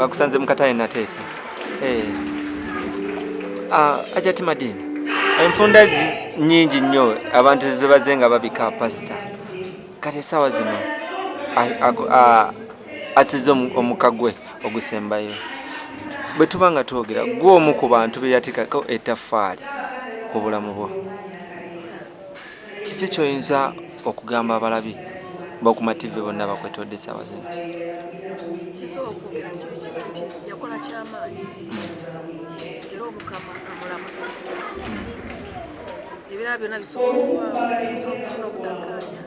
kakusanze mukataye natete ajati madini enfunda nyingi nnyo abantu zebaze nga babika pasita kati essaawa zino asize omukagwe ogusembayo bwe tuba nga twogera gw'omu ku bantu be yatikako ettaffaali ku bulamu bwo kiki kyoyinza okugamba abalabi b'okumativi bonna bakwetodde essaawa zino? Kisobola okwogera kiri kintu nti yakola kyamaanyi era Omukama amulamuza kisa ebirala byonna bisobola okufuna obutakkaanya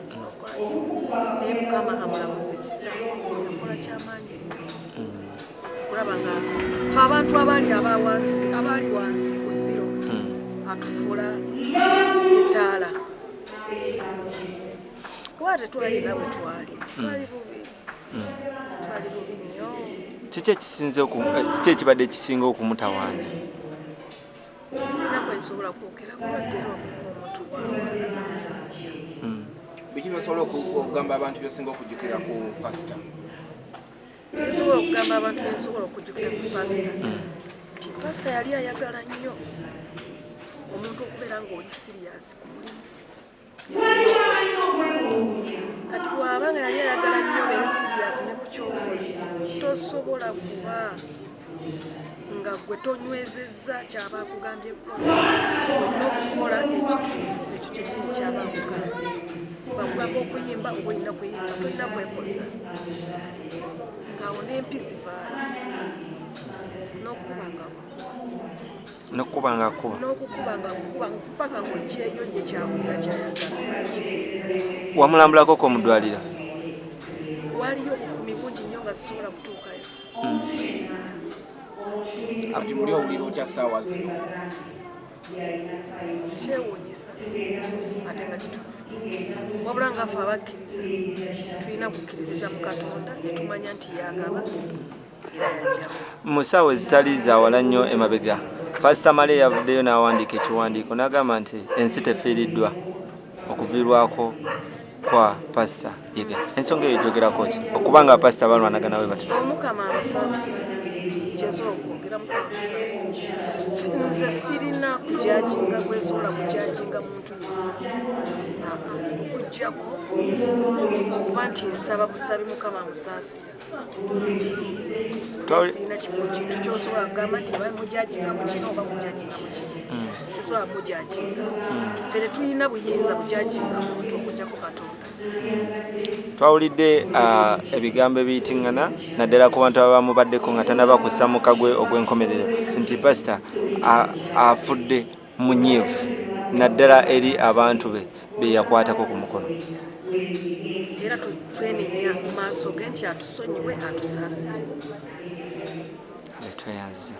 naye Mukama amulamuza kisa yakola kyamaanyi okulaba nga fe abantu abaali wansi ku ziro atufuula ettaala kuba tetwalina bwe twali bubi nnyo. Kiki ekibadde kisinga okumutawaanya? Sina kwensobola kwogera kubaddera omuntu bw'awalana. Biki byosobola okugamba abantu byosinga okujjukira ku pasita? Nsobola okugamba abantu bensobola okujjukira ku pasita nti pasita yali ayagala nnyo omuntu okubeera ng'oli siriyasi ku mulimu. Kati bw'aba nga yali ayagala nnyo obeere siriyasi ne ku kyokola tosobola kuba nga gwe tonywezezza kyaba akugambye kukola. Olina okukola ekituufu ekyo kyennyini kyaba akugambye. Bakugamba okuyimba oba olina kuyimba tolina kwekoza ng'awo n'empi zivaayo n'okukuba nga mpaka ng'oggyeyo ye kyawulira kyayagala. Wamulambulako ko mu ddwaliro? Waliyo obukumi bungi nnyo nga sisobola kutuukayo. Ati muli owulira otya ssaawa zino? Kyewuunyisa ate nga kituufu wabula nga ffe abakkiriza tulina kukkiririza mu Katonda ne tumanya nti yagaba era yajjamu. Mu ssaawa ezitali zaawala nnyo emabega Pasita Male yavuddeyo n'awandiika ekiwandiiko n'agamba nti ensi tefiiriddwa okuviirwako kwa Pasita Yiga. Ensonga eyo gyogerako ki okuba nga Pasita balwanagana we batyo? Omukama abasaasire kyesobola okwogera Mukama abasaasire. Nze sirina kujajinga gwesobola kujajinga muntu yenna okuggyako okuba nti nsaba busabi Mukama amusaasire. Sirina kintu kyosobola kugamba nti mujajinga mu kino oba mujajinga mu kino. Sisobola mujajinga. Ffe tetulina buyinza bujajinga muntu okuggyako Katonda. Twawulidde ebigambo ebiyitiŋŋana naddala ku bantu abamubaddeko nga tanaba kussa mukagwe ogw'enkomerero nti pasita afudde munyiivu naddala eri abantu be yakwatako ku mukono. Era twenenya mu maaso ge nti atusonyiwe atusaasire. Tweyanzize.